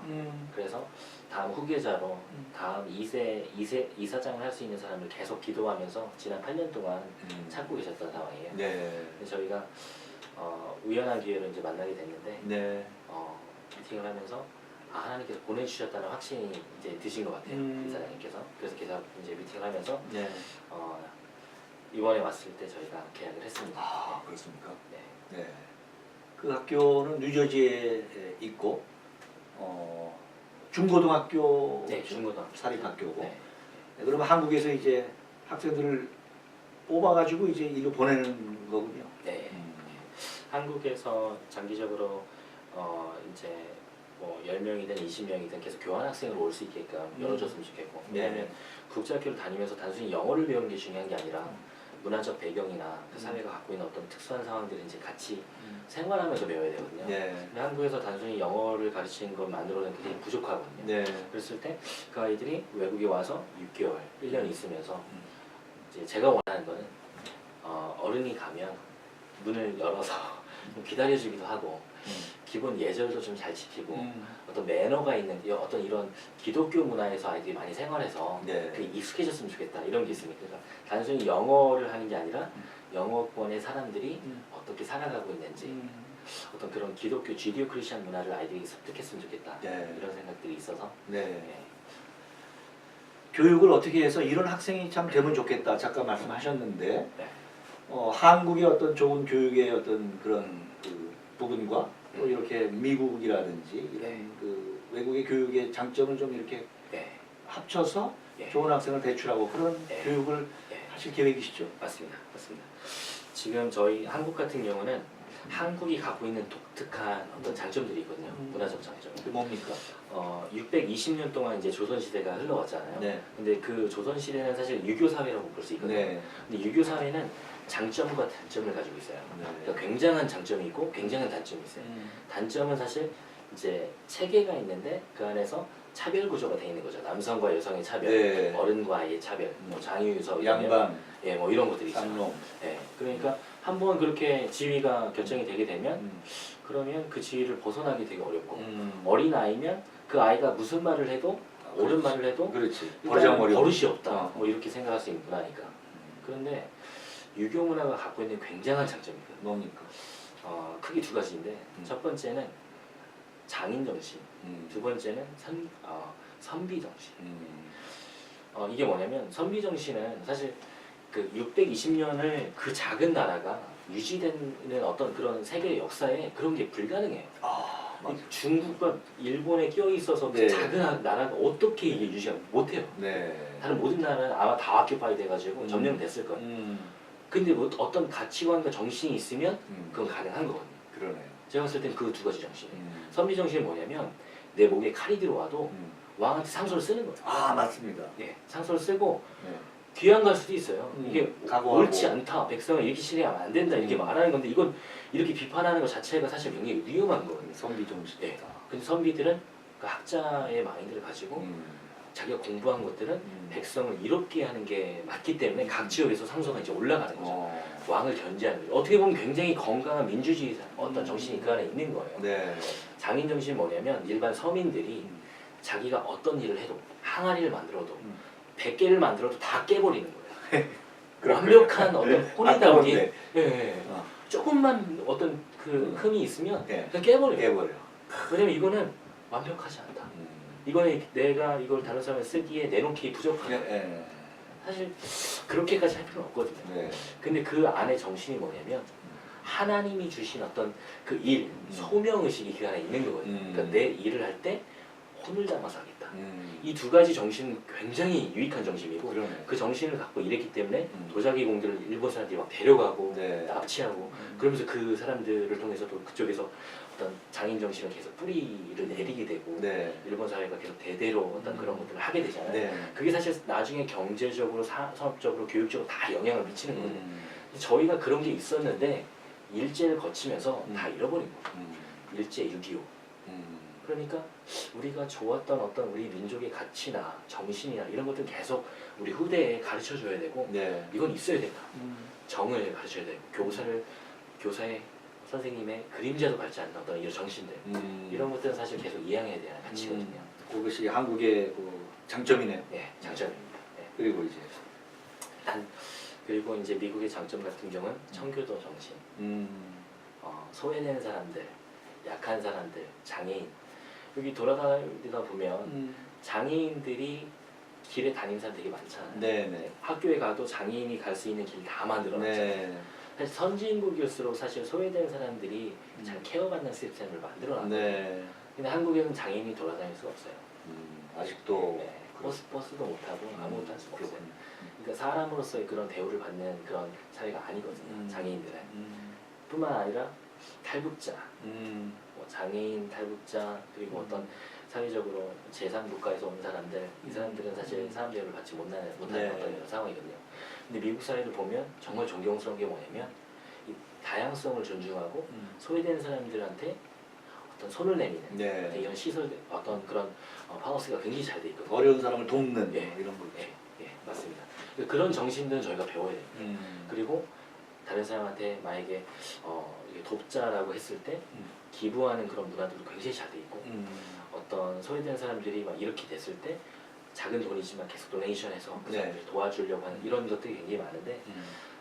B: 그래서 다음 후계자로 다음 2세 이사장을 할 수 있는 사람을 계속 기도하면서 지난 8년 동안 찾고 계셨던 상황이에요.
A: 네.
B: 그래서 저희가 우연한 기회로 이제 만나게 됐는데
A: 네.
B: 미팅을 하면서 하나님께서 보내주셨다는 확신이 이제 드신 것 같아요. 이사장님께서. 그래서 계속 이제 미팅을 하면서
A: 네.
B: 이번에 왔을 때 저희가 계약을 했습니다.
A: 아, 그렇습니까?
B: 네.
A: 네. 그 학교는 뉴저지에 있고 중고등학교
B: 네, 중고등학교
A: 사립학교고.
B: 네.
A: 네, 그러면 한국에서 이제 학생들을 뽑아가지고 이제 일로 보내는 거군요.
B: 네. 한국에서 장기적으로 이제 뭐 10명이든 20명이든 계속 교환 학생으로 올 수 있게끔 열어줬으면 좋겠고, 왜냐하면 국제학교를 다니면서 단순히 영어를 배우는 게 중요한 게 아니라 문화적 배경이나 그 사회가 갖고 있는 어떤 특수한 상황들을 이제 같이 생활하면서 배워야 되거든요.
A: 네.
B: 근데 한국에서 단순히 영어를 가르치는 것만으로는 굉장히 부족하거든요.
A: 네.
B: 그랬을 때 그 아이들이 외국에 와서 6개월, 1년 있으면서 이제 제가 원하는 거는 어른이 가면 문을 열어서 좀 기다려주기도 하고 기본 예절도 좀 잘 지키고 어떤 매너가 있는 어떤 이런 기독교 문화에서 아이들이 많이 생활해서
A: 네.
B: 그게 익숙해졌으면 좋겠다 이런 게 있습니다. 그러니까 단순히 영어를 하는 게 아니라 영어권의 사람들이 어떻게 살아가고 있는지 어떤 그런 기독교 주디오 크리스천 문화를 아이들이 습득했으면 좋겠다.
A: 네.
B: 이런 생각들이 있어서
A: 네. 교육을 어떻게 해서 이런 학생이 참 되면 좋겠다 잠깐 말씀하셨는데
B: 네.
A: 한국의 어떤 좋은 교육의 어떤 그런 그 부분과 또 이렇게 미국이라든지 이런 그 외국의 교육의 장점을 좀 이렇게
B: 네.
A: 합쳐서
B: 네.
A: 좋은 학생을 배출하고 그런
B: 네.
A: 교육을
B: 네.
A: 하실 계획이시죠?
B: 맞습니다. 맞습니다. 지금 저희 한국 같은 경우는 한국이 갖고 있는 독특한 어떤 장점들이 있거든요. 문화적 장점.
A: 그게 뭡니까?
B: 620년 동안 이제 조선 시대가 흘러왔잖아요.
A: 네.
B: 근데 그 조선 시대는 사실 유교 사회라고 볼 수 있거든요.
A: 네.
B: 근데 유교 사회는 장점과 단점을 가지고 있어요.
A: 네.
B: 그러니까 굉장한 장점이 있고 굉장한 단점이 있어요. 단점은 사실 이제 체계가 있는데 그 안에서 차별 구조가 돼 있는 거죠. 남성과 여성의 차별,
A: 네.
B: 어른과 아이의 차별, 뭐 장유유서,
A: 양반,
B: 예, 뭐 이런 것들이 있어요.
A: 쌍놈.
B: 예, 그러니까 한번 그렇게 지위가 결정이 되게 되면 그러면 그 지위를 벗어나기 되게 어렵고 어린 아이면 그 아이가 무슨 말을 해도 옳은 말을 해도
A: 그렇지.
B: 일단 버릇이 없다.
A: 어.
B: 뭐 이렇게 생각할 수 있는 문화니까. 그런데 유교 문화가 갖고 있는 굉장한 장점이거든요.
A: 뭡니까?
B: 크게 두 가지인데 첫 번째는 장인 정신, 두 번째는 선비 정신. 이게 뭐냐면 선비 정신은 사실 그 620년을 그 작은 나라가 유지되는 어떤 그런 세계 역사에 그런 게 불가능해요. 중국과 일본에 끼어 있어서 그
A: 네.
B: 작은 나라가 어떻게 이게 유지가 못해요.
A: 네.
B: 다른 모든 나라는 아마 다 아큐파이 돼가지고 점령됐을 거예요. 근데 뭐 어떤 가치관과 정신이 있으면 그건 가능한 거거든요.
A: 그러네요.
B: 제가 봤을 땐 그 두 가지 정신이에요. 선비 정신이 뭐냐면 내 목에 칼이 들어와도 왕한테 상소를 쓰는 거예요.
A: 아 맞습니다.
B: 예, 상소를 쓰고
A: 네.
B: 귀양 갈 수도 있어요. 이게
A: 각오하고.
B: 옳지 않다. 백성을 이렇게 실행하면 안 된다. 이렇게 말하는 건데 이건 이렇게 비판하는 것 자체가 사실 굉장히 위험한 거거든요.
A: 선비 정신.
B: 예. 근데 선비들은 그 학자의 마인드를 가지고 자기가 공부한 것들은 백성을 이롭게 하는 게 맞기 때문에 각 지역에서 상소가 이제 올라가는 거죠. 왕을 견제하는 거죠. 어떻게 보면 굉장히 건강한 민주주의 어떤 정신이 그 안에 있는 거예요.
A: 네.
B: 장인 정신이 뭐냐면 일반 서민들이 자기가 어떤 일을 해도 항아리를 만들어도 100개를 만들어도 다 깨버리는 거예요. 완벽한 어떤 혼이다운이
A: 아까운데.
B: 예. 조금만 어떤 그 흠이 있으면
A: 네.
B: 그냥 깨버려요.
A: 깨버려.
B: 왜냐면 이거는 완벽하지 않다. 이거는 내가 이걸 다른 사람에 쓰기에 내놓기 부족하다.
A: 네.
B: 사실 그렇게까지 할 필요는 없거든요.
A: 네.
B: 근데 그 안에 정신이 뭐냐면 하나님이 주신 어떤 그 일, 소명의식이 그 안에 있는 거거든요. 그러니까 내 일을 할 때 혼을 담아서 하겠다. 이 두 가지 정신은 굉장히 유익한 정신이고
A: 그러네.
B: 그 정신을 갖고 일했기 때문에 도자기 공들을 일본 사람들이 막 데려가고
A: 네.
B: 납치하고 그러면서 그 사람들을 통해서 또 그쪽에서 어떤 장인 정신을 계속 뿌리를 내리게 되고
A: 네.
B: 일본 사회가 계속 대대로 어떤 그런 것들을 하게 되잖아요.
A: 네.
B: 그게 사실 나중에 경제적으로, 산업적으로, 교육적으로 다 영향을 미치는 거거든요. 저희가 그런 게 있었는데 일제를 거치면서 다 잃어버린 거예요. 일제 6.25. 그러니까 우리가 좋았던 어떤 우리 민족의 가치나 정신이나 이런 것들 계속 우리 후대에 가르쳐줘야 되고
A: 네.
B: 이건 있어야 된다. 정을 가르쳐야 되고 교사의 선생님의 그림자도 밟지 않는 어떤 이런 정신들 이런 것들은 사실 계속 이양해야 되는 가치거든요.
A: 그것이 한국의 그 장점이네요.
B: 네, 장점입니다. 네.
A: 그리고 이제
B: 그리고 이제 미국의 장점 같은 경우는 청교도 정신, 소외되는 사람들, 약한 사람들, 장애인 여기 돌아다니다 보면 장애인들이 길에 다니는 사람 되게 많잖아요.
A: 네네.
B: 학교에 가도 장애인이 갈 수 있는 길 다 만들어놨잖아요.
A: 네.
B: 사실 선진국일수록 사실 소외된 사람들이 잘 케어받는 시스템을 만들어놨거든요.
A: 네.
B: 근데 한국에는 장애인이 돌아다닐 수가 없어요.
A: 아직도
B: 네. 버스도 못 타고 아무것도 할 수가 없어요. 그러니까 사람으로서의 그런 대우를 받는 그런 사회가 아니거든요. 장애인들은. 뿐만 아니라 탈북자, 뭐 장애인 탈북자 그리고 어떤 사회적으로 제3국가에서 온 사람들 이 사람들은 사실 사람 대우를 받지 못하는
A: 네.
B: 어떤 이런 상황이거든요. 근데 미국 사회를 보면 정말 존경스러운 게 뭐냐면 이 다양성을 존중하고 소외된 사람들한테 어떤 손을 내미는
A: 네.
B: 이런 시설 어떤 그런 파워스가 굉장히 잘 돼 있거든요.
A: 어려운 사람을 돕는
B: 예.
A: 뭐 이런 거죠.
B: 예, 맞습니다. 그런 정신들은 저희가 배워야 돼요. 그리고 다른 사람한테 만약에 이게 돕자라고 했을 때 기부하는 그런 문화들도 굉장히 잘 돼 있고 어떤 소외된 사람들이 막 이렇게 됐을 때 작은 돈이지만 계속 도네이션해서 그
A: 네.
B: 사람들을 도와주려고 하는 이런 것들이 굉장히 많은데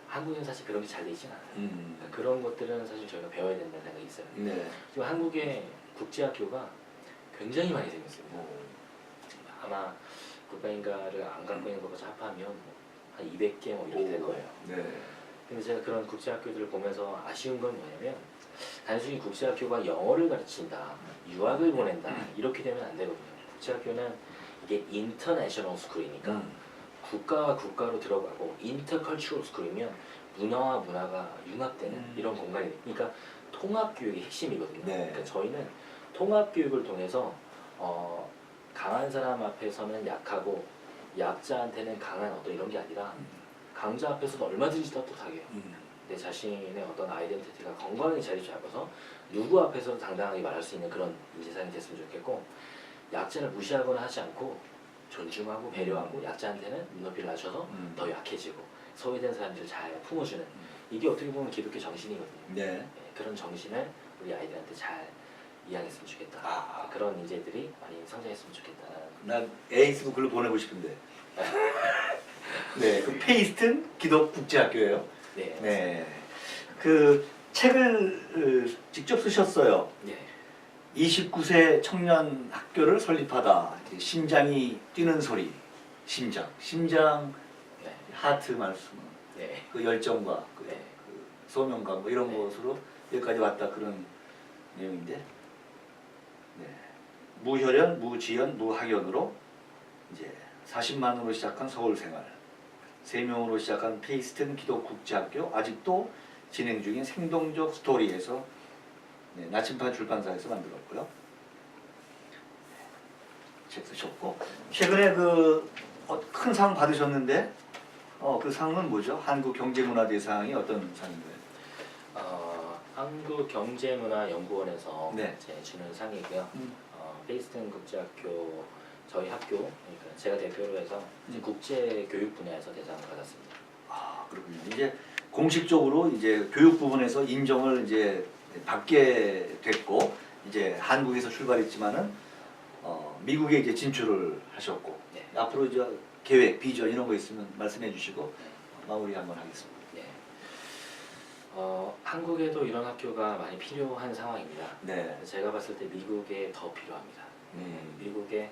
B: 한국은 사실 그런 게 잘 돼 있진 않아요. 그러니까 그런 것들은 사실 저희가 배워야 된다는 생각이 있어요.
A: 네.
B: 지금 한국의 국제학교가 굉장히 많이 생겼습니다. 아마 국가인가를 안 갖고 있는 것까지 합하면 한 200개 뭐 이렇게 될 거예요.
A: 네.
B: 근데 제가 그런 국제학교들을 보면서 아쉬운 건 뭐냐면 단순히 국제학교가 영어를 가르친다, 유학을 보낸다 이렇게 되면 안 되거든요. 국제학교는 이게 인터내셔널 스쿨이니까 국가와 국가로 들어가고 인터컬처럴 스쿨이면 문화와 문화가 융합되는 이런 공간이 돼요. 그러니까 통합교육이 핵심이거든요.
A: 네.
B: 그러니까 저희는 통합교육을 통해서 강한 사람 앞에서는 약하고 약자한테는 강한 어떤 이런 게 아니라 강자 앞에서도 얼마든지 떳떳하게 내 자신의 어떤 아이덴티티가 건강하게 자리 잡아서 누구 앞에서도 당당하게 말할 수 있는 그런 세상이 됐으면 좋겠고 약자를 무시하거나 하지 않고 존중하고 배려하고 약자한테는 눈높이를 낮춰서 더 약해지고 소외된 사람들을 잘 품어주는 이게 어떻게 보면 기독교 정신이거든요.
A: 네.
B: 네, 그런 정신을 우리 아이들한테 잘 이해했으면 좋겠다. 그런 인재들이 많이 성장했으면 좋겠다.
A: 난 에이스도 글로 보내고 싶은데. 네, 그 페이스튼 기독국제학교예요.
B: 네.
A: 네. 그 책을 직접 쓰셨어요.
B: 네.
A: 29세 청년 학교를 설립하다. 심장이 뛰는 소리. 심장.
B: 네.
A: 하트 말씀.
B: 네.
A: 그 열정과 그,
B: 네.
A: 그 소명과 뭐 이런
B: 네.
A: 것으로 여기까지 왔다 그런 내용인데. 네. 무혈연, 무지연, 무학연으로 이제 40만으로 시작한 서울 생활, 3명으로 시작한 페이스튼 기독국제학교, 아직도 진행 중인 생동적 스토리에서 네, 나침반 출판사에서 만들었고요. 책 쓰셨고 최근에 그 큰 상 받으셨는데 그 상은 뭐죠? 한국경제문화대상이 어떤 상인가요?
B: 한국경제문화연구원에서
A: 네.
B: 이제 주는 상이고요. 페이스튼 국제학교 저희 학교 그러니까 제가 대표로 해서 이제 국제교육 분야에서 대상을 받았습니다.
A: 아 그렇군요. 이제 공식적으로 이제 교육 부분에서 인정을 이제 받게 됐고 이제 한국에서 출발했지만은 미국에 이제 진출을 하셨고
B: 네.
A: 앞으로 이제 계획, 비전 이런 거 있으면 말씀해 주시고 마무리 한번 하겠습니다.
B: 네. 한국에도 이런 학교가 많이 필요한 상황입니다.
A: 네.
B: 제가 봤을 때 미국에 더 필요합니다. 미국에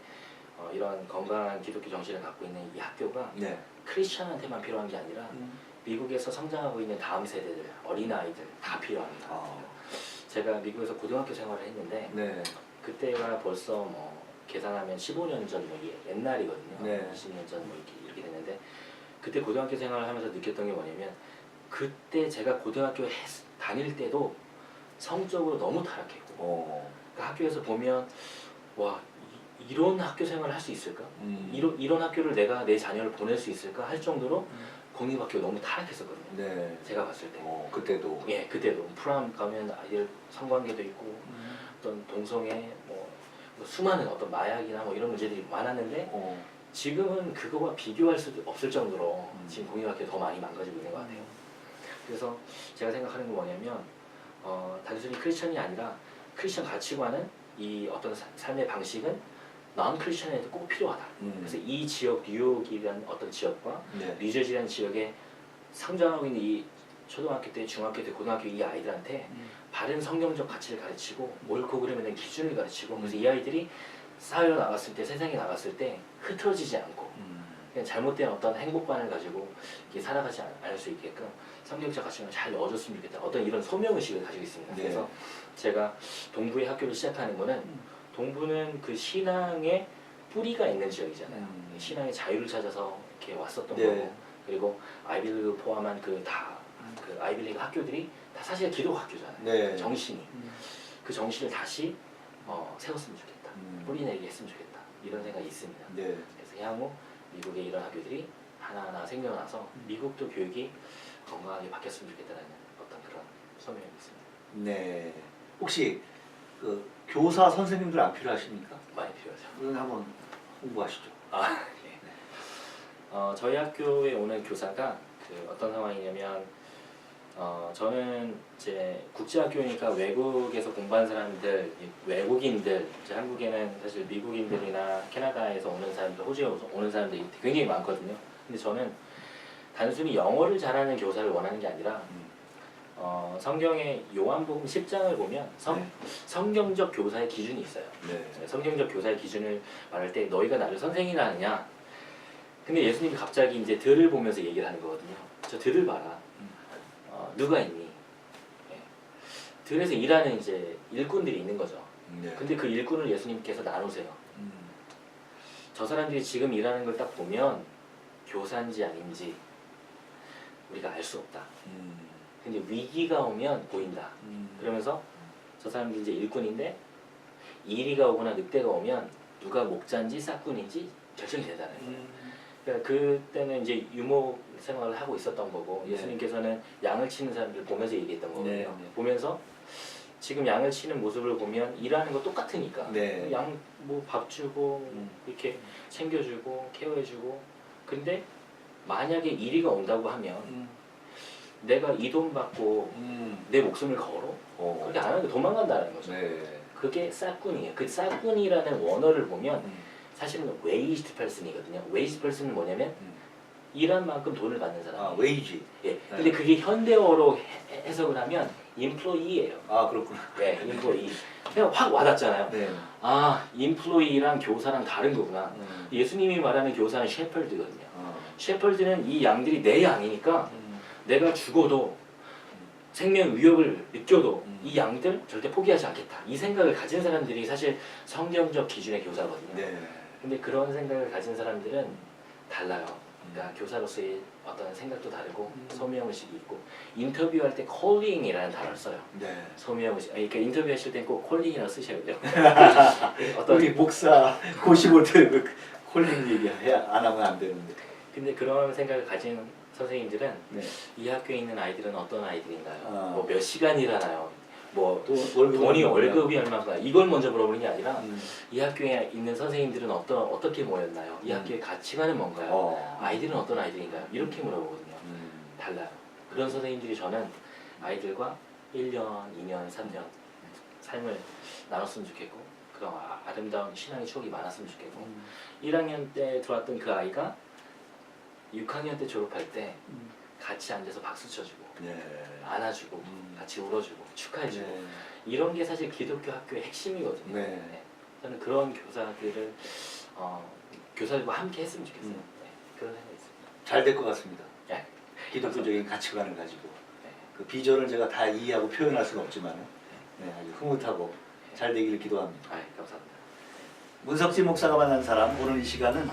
B: 이런 건강한 기독교 정신을 갖고 있는 이 학교가
A: 네.
B: 크리스천한테만 필요한 게 아니라 미국에서 성장하고 있는 다음 세대들, 어린아이들 다 필요합니다. 제가 미국에서 고등학교 생활을 했는데
A: 네.
B: 그때가 벌써 뭐 계산하면 15년 전 뭐 옛날이거든요.
A: 네.
B: 20년 전 뭐 이렇게 됐는데 그때 고등학교 생활을 하면서 느꼈던 게 뭐냐면 그때 제가 고등학교 다닐 때도 성적으로 너무 타락했고 그 학교에서 보면 와 이런 학교 생활을 할 수 있을까? 이런 학교를 내가 내 자녀를 보낼 수 있을까? 할 정도로 공립학교 너무 타락했었거든요.
A: 네.
B: 제가 봤을 때.
A: 그때도.
B: 예, 그때도 프람 가면 아이들 성관계도 있고 어떤 동성애 뭐 수많은 어떤 마약이나 뭐 이런 문제들이 많았는데 지금은 그거와 비교할 수 없을 정도로 지금 공립학교 더 많이 망가지고 있는 것 같아요. 그래서 제가 생각하는 건 뭐냐면 단순히 크리스천이 아니라 크리스천 가치관은 이 어떤 삶의 방식은 넌 크리스천에도 꼭 필요하다. 그래서 이 지역 뉴욕이라는 어떤 지역과
A: 네.
B: 뉴저지라는 지역에 성장하고 있는 이 초등학교 때, 중학교 때, 고등학교 이 아이들한테 바른 성경적 가치를 가르치고 옳고 그름에 대한 기준을 가르치고 그래서 이 아이들이 사회로 나갔을 때, 세상에 나갔을 때 흐트러지지 않고 그냥 잘못된 어떤 행복관을 가지고 이렇게 살아가지 않을 수 있게끔 성경적 가치관을 잘 넣어줬으면 좋겠다. 어떤 이런 소명의식을 가지고 있습니다.
A: 네.
B: 그래서 제가 동부의 학교를 시작하는 거는 동부는 그 신앙의 뿌리가 있는 지역이잖아요. 신앙의 자유를 찾아서 이렇게 왔었던
A: 네.
B: 거고 그리고 아이비리그 포함한 그 아이비리그 학교들이 다 사실 기독 학교잖아요.
A: 네.
B: 정신이 그 정신을 다시 세웠으면 좋겠다. 뿌리내리게 했으면 좋겠다. 이런 생각이 있습니다.
A: 네.
B: 그래서 향후 미국의 이런 학교들이 하나하나 생겨나서 미국도 교육이 건강하게 바뀌었으면 좋겠다는 어떤 그런 소명이 있습니다.
A: 네. 혹시 그 교사 선생님들 안 필요하십니까?
B: 많이 필요하죠.
A: 그건 한번 홍보하시죠.
B: 네. 저희 학교에 오는 교사가 그 어떤 상황이냐면 저는 이제 국제학교니까 외국에서 공부한 사람들, 외국인들, 이제 한국에는 사실 미국인들이나 캐나다에서 오는 사람들, 호주에 오는 사람들이 굉장히 많거든요. 근데 저는 단순히 영어를 잘하는 교사를 원하는 게 아니라 성경의 요한복음 10장을 보면 성경적 교사의 기준이 있어요.
A: 네.
B: 성경적 교사의 기준을 말할 때 너희가 나를 선생이라 하느냐. 근데 예수님이 갑자기 이제 들을 보면서 얘기를 하는 거거든요. 저 들을 봐라. 누가 있니? 예. 들에서 일하는 이제 일꾼들이 있는 거죠.
A: 네.
B: 근데 그 일꾼을 예수님께서 나누세요. 저 사람들이 지금 일하는 걸 딱 보면 교사인지 아닌지 우리가 알 수 없다. 근데 위기가 오면 보인다. 그러면서 저 사람들이 이제 일꾼인데 이리가 오거나 늑대가 오면 누가 목자인지 싹꾼인지 결정이 된다는 거예요. 그러니까 그때는 이제 유목 생활을 하고 있었던 거고 예수님께서는 양을 치는 사람들을 보면서 얘기했던 거거든요.
A: 네.
B: 보면서 지금 양을 치는 모습을 보면 일하는 거 똑같으니까
A: 네.
B: 양 뭐 밥 주고 이렇게 챙겨주고 케어해주고 근데 만약에 이리가 온다고 하면 내가 이 돈 받고 내 목숨을 걸어? 그렇게 안 하고 도망간다는 거죠.
A: 네.
B: 그게 싹꾼이에요. 그 싹꾼이라는 원어를 보면 사실은 웨이지드 펄슨이거든요. 웨이지드 펄슨은 뭐냐면 일한 만큼 돈을 받는 사람.
A: 아, 웨이지.
B: 예. 근데 그게 현대어로 해석을 하면 인플로이예요.
A: 아, 그렇구나.
B: 네, 인플로이. 그냥 확 와닿잖아요.
A: 네.
B: 아, 인플로이랑 교사랑 다른 거구나. 예수님이 말하는 교사는 셰퍼드거든요. 셰퍼드는 이 양들이 내 양이니까 내가 죽어도 생명 위협을 느껴도 이 양들 절대 포기하지 않겠다. 이 생각을 가진 사람들이 사실 성경적 기준의 교사거든요.
A: 네.
B: 근데 그런 생각을 가진 사람들은 달라요. 그러니까 교사로서의 어떤 생각도 다르고 소명의식이 있고 인터뷰할 때 콜링이라는 단어를 써요.
A: 네.
B: 소명의식. 그러니까 인터뷰하실 땐 꼭 콜링이라고 쓰셔야 돼요.
A: 우리 목사 고시볼 때 콜링 얘기 안 하면 안 되는데.
B: 근데 그런 생각을 가진 선생님들은
A: 네.
B: 이 학교에 있는 아이들은 어떤 아이들인가요?
A: 아.
B: 뭐 몇 시간 일하나요? 뭐
A: 월급이
B: 돈이
A: 얼마나?
B: 월급이 얼마인가? 이걸 먼저 물어보는 게 아니라 이 학교에 있는 선생님들은 어떻게 모였나요? 이 학교의 가치관은 뭔가요? 아이들은 어떤 아이들인가요? 이렇게 물어보거든요. 달라요. 그런 선생님들이 저는 아이들과 1년, 2년, 3년 삶을 나눴으면 좋겠고 그런 아름다운 신앙의 추억이 많았으면 좋겠고 1학년 때 들어왔던 그 아이가 6학년 때 졸업할 때 같이 앉아서 박수 쳐주고
A: 네.
B: 안아주고 같이 울어주고 축하해주고
A: 네.
B: 이런 게 사실 기독교 학교의 핵심이거든요.
A: 네.
B: 네. 저는 그런 교사들을 교사들과 함께 했으면 좋겠어요. 네. 그런 생각이 있습니다.
A: 잘 될 것 같습니다.
B: 네.
A: 기독교적인 가치관을 가지고
B: 네.
A: 그 비전을 제가 다 이해하고 표현할 수는 없지만 네, 아주 흐뭇하고 잘 되기를 기도합니다.
B: 감사합니다.
A: 문석진 목사가 만난 사람 오늘 이 시간은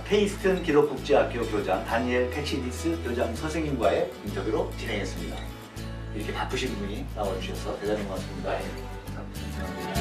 A: 페이스튼 기독국제학교 교장 다니엘 팩시디스 교장 선생님과의 인터뷰로 진행했습니다. 이렇게 바쁘신 분이 나와주셔서 대단히 고맙습니다.
B: 네. 감사합니다.